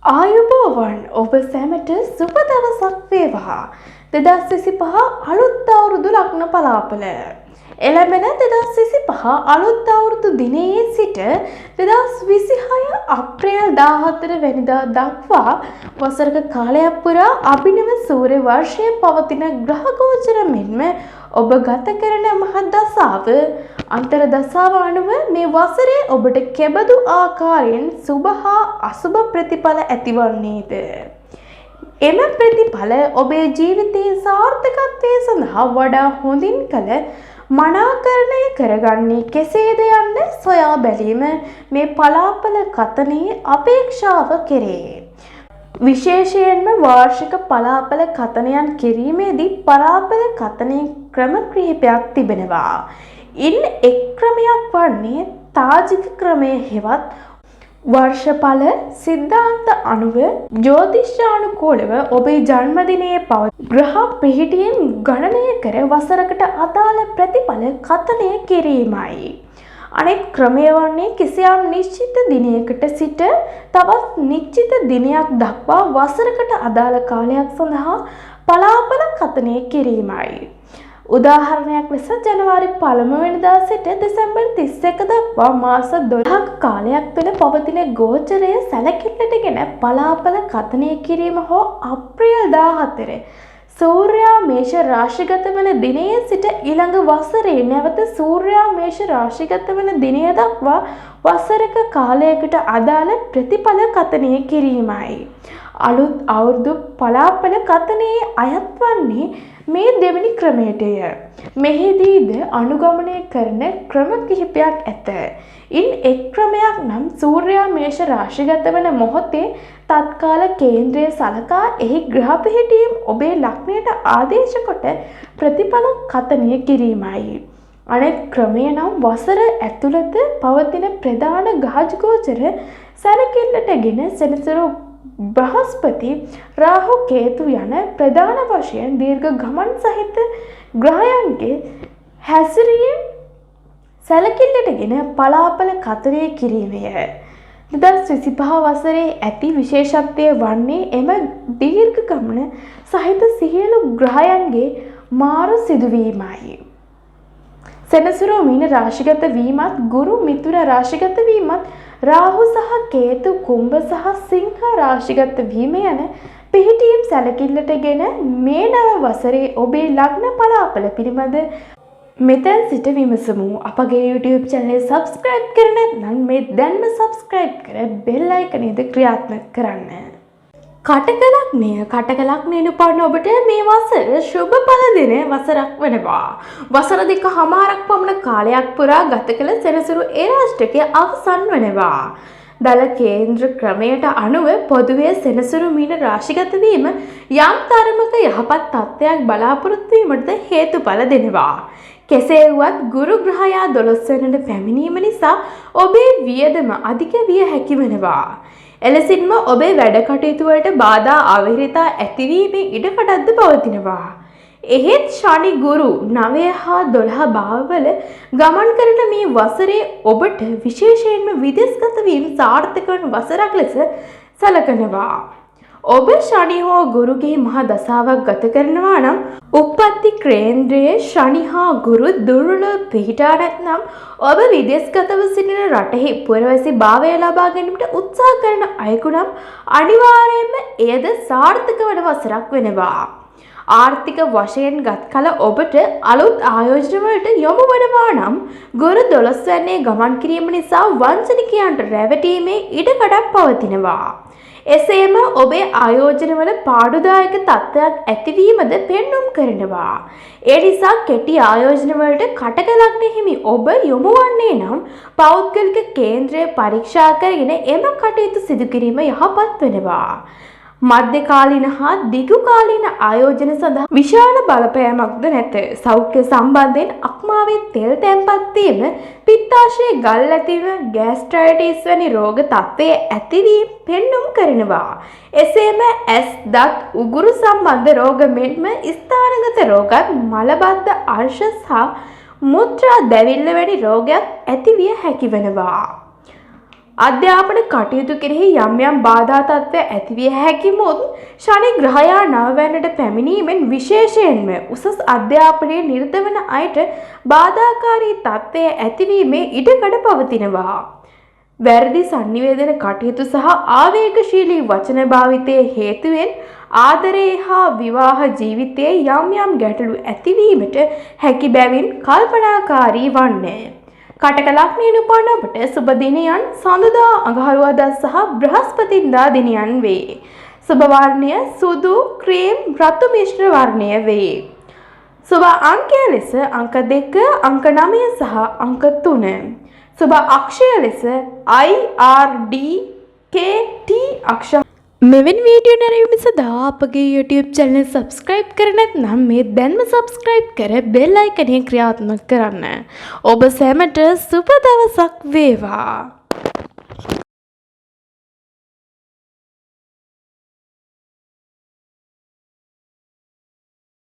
ආයුබෝවන් ඔබ සැමට සුබ දවසක් වේවා. 2025 අලුත් අවුරුදු ලග්න පලාපල. එළඹෙන 2025 අලුත් අවුරුදු දිනයේ සිට 2026 අප්‍රේල් 14 වෙනිදා දක්වා වසරක කාලයක් පුරා අභිනව සූර්ය වර්ෂයේ පවතින ග්‍රහ ගෝචර මෙන්ම ඔබ ගත කරන මහ දසාව අන්තර දසාව අනුව මේ වසරේ ඔබට කෙබඳු ආකාරයෙන් සුභ හා අසුභ ප්‍රතිඵල ඇතිවන්නේද? එම ප්‍රතිඵල ඔබේ ජීවිතයේ සාර්ථකත්වය සඳහා වඩා හොඳින් කළ මනාකරණය කරගන්නේ කෙසේද යන්න සොයා බැලීම මේ පලාපල කතනයේ අපේක්ෂාව කෙරේ. විශේෂයෙන්ම වාර්ෂික පලාපල කතනයන් කිරීමේදී පලාපල කතනයේ ක්‍රම කිහිපයක් තිබෙනවා. ඉන් එක් ක්‍රමයක් වන්නේ තාජික ක්‍රමය හෙවත් වර්ෂඵල සිද්ධාන්ත අනුව ජ්‍යොතිෂානුකූලව ඔබේ ජන්මදිනයේ පවතින ග්‍රහ පිහිටියෙන් ගණනය කර වසරකට අදාළ ප්‍රතිඵල කතනය කිරීමයි. අනෙක් ක්‍රමය වන්නේ කිසියම් නිශ්චිත දිනයකට සිට තවත් නිශ්චිත දිනයක් දක්වා වසරකට අදාළ කාලයක් සඳහා පලාපල කතනය කිරීමයි. උදාහරණයක් ලෙස ජනවාරි 1 වෙනිදා සිට දෙසැම්බර් 31 දක්වා මාස 12ක කාලයක් තුළ පවතින ගෝචරය සැලකිල්ලටගෙන පලාපල කතනය කිරීම හෝ අප්‍රේල් 14 සූර්යයා මේෂ රාශිගත වන දිනයේ සිට ඊළඟ වසරේ නැවත සූර්යයා මේෂ රාශිගත වන දිනය දක්වා වසරක කාලයකට අදාළ ප්‍රතිඵල කතනය කිරීමයි. අලුත් අවුරුදු පලාපල කතනයේ අයත් වන්නේ මේ දෙවැනි ක්‍රමයටය. මෙහිදීද අනුගමනය කරන ක්‍රම කිහිපයක් ඇත. ඉන් එක් ක්‍රමයක් නම් සූර්යයා මේෂ රාශිගත වන මොහොතේ තත්කාල කේන්ද්‍රය සලකා එහි ග්‍රහ පිහිටීම් ඔබේ ලග්නයට ආදේශ කොට ප්‍රතිඵල කතනය කිරීමයි. අනෙක් ක්‍රමය නම් වසර ඇතුළත පවතින ප්‍රධාන ග්‍රහගෝචර සැලකිල්ලටගෙන සෙනසුරු බ්‍රහස්පති රාහු කේතු යන ප්‍රධාන වශයෙන් දීර්ඝ ගමන් සහිත ග්‍රහයන්ගේ හැසිරීම සැලකිල්ලටගෙන පලාපල කතනය කිරීමය. 2025 වසරේ ඇති විශේෂත්වය වන්නේ එම දීර්ඝ ගමන සහිත සියලු ග්‍රහයන්ගේ මාරු සිදුවීමයි. සෙනසුරු මීන රාශිගත වීමත් ගුරු මිථුන රාශිගත වීමත් රාහු සහ කේතු කුම්භ සහ සිංහ රාශිගත වීම යන පිහිටීම් සැලකිල්ලටගෙන මේ නව වසරේ ඔබේ ලග්න පලාපල පිළිබඳ මෙතැන් සිට විමසමු. අපගේ YouTube channel subscribe කර නැත්නම් මේ දැන්ම subscribe කර bell icon එක ක්‍රියාත්මක කරන්න. කටක ලග්නයෙන් උපන්න ඔබට මේ වසර ශුභ ඵල දින වසරක් වෙනවා. වසර දෙකමාරක් පමණ කාලයක් පුරා ගත කළ සෙනසුරු ඒ රාශියක අවසන් වෙනවා. දල කේන්ද්‍ර ක්‍රමයට අනුව පොදුවේ සෙනසුරු මීන රාශිගත වීම යම් තරමක යහපත් තත්ත්වයක් බලාපොරොත්තු වීමට හේතුඵල දෙනවා. කෙසේ වුවත් ගුරු ග්‍රහයා 12 වෙනිදා පැමිණීම නිසා ඔබේ වියදම අධික විය හැකි වෙනවා. එලෙසින්ම ඔබේ වැඩ කටයුතු වලට බාධා අවහිරතා ඇතිවීමේ ඉඩකඩක්ද පවතිනවා. එහෙත් ශනි ගුරු 9 හා 12 භාවවල ගමන් කරන මේ වසරේ ඔබට විශේෂයෙන්ම විදේශගත වීම සාර්ථක වන වසරක් ලෙස සැලකනවා. ඔබ ශනි හෝ ගුරුගේ මහ දසාවක් ගත කරනවා නම් උප්පත්ති කේන්ද්‍රයේ ශනි හා ගුරු දුර්වල පිහිටා නැත්නම් ඔබ විදේශගතව සිටින රටෙහි පුරවැසි භාවය ලබා ගැනීමට උත්සාහ කරන අයෙකු නම් අනිවාර්යයෙන්ම එයද සාර්ථක වන වසරක් වෙනවා. ආර්ථික වශයෙන් ගත් කල ඔබට අලුත් ආයෝජන වලට යොමු වෙනවා නම් ගුරු 12 වැන්නේ ගමන් කිරීම නිසා වංචනිකයන්ට රැවටීමේ ඉඩකඩක් පවතිනවා. එසේම ඔබේ ආයෝජනවල පාඩුදායක තත්ත්වයක් ඇතිවීමද පෙන්නුම් කරනවා. ඒ නිසා කෙටි ආයෝජනවලට කටක ලග්න හිමි ඔබ යොමු වන්නේ නම් පෞද්ගලික කේන්ද්‍රය පරීක්ෂා කරගෙන එම කටයුතු සිදු කිරීම යහපත් වෙනවා. මධ්‍යකාලීන හා දිගු කාලීන ආයෝජන සඳහා විශාල බලපෑමක්ද නැත. සෞඛ්‍ය සම්බන්ධයෙන් අක්මාවේ තෙල් තැන්පත් වීම, පිත්තාශයේ ගල් ඇතිවීම, ගෑස්ට්‍රයිටිස් වැනි රෝග තත්ත්වයේ ඇතිවීම පෙන්නුම් කරනවා. එසේම ඇස්, දත්, උගුරු සම්බන්ධ රෝග මෙන්ම ස්ථානගත රෝගත්, මලබද්ධ අර්ශ සහ මුත්‍රා දැවිල්ල වැනි රෝගයක් ඇතිවිය හැකි වෙනවා. අධ්‍යාපන කටයුතු කෙරෙහි යම් යම් බාධා තත්ත්ව ඇතිවිය හැකි මුත් ශනි ග්‍රහයා නවවැන්නට පැමිණීමෙන් විශේෂයෙන්ම උසස් අධ්‍යාපනයේ නිරත වන අයට බාධාකාරී තත්ත්වය ඇතිවීමේ ඉඩකඩ පවතිනවා. වැරදි sannivedana කටයුතු සහ ආවේගශීලී වචන භාවිතයේ හේතුවෙන් ආදරයේ හා විවාහ ජීවිතයේ යම් යම් ගැටලු ඇතිවීමට හැකි බැවින් කල්පනාකාරී වන්නේ. කටක ලග්නයෙන් උපන් ඔබට සුබ දිනයන් සඳුදා අඟහරුවාදා සහ බ්‍රහස්පතින්දා දිනයන් වේ. සුබ වර්ණය සුදු ක්‍රීම් රතු මිශ්‍ර වර්ණය වේ. සුබ අංකය ලෙස අංක 2 අංක 9 සහ අංක 3. සුබ අක්ෂය ලෙස IRDKT අක්ෂර. මෙවැනි වීඩියෝ නැරඹීම සඳහා අපගේ YouTube channel subscribe කර නැත්නම් මේ දැන්ම subscribe කර bell icon එක ක්‍රියාත්මක කරන්න. ඔබ සැමට සුබ දවසක් වේවා.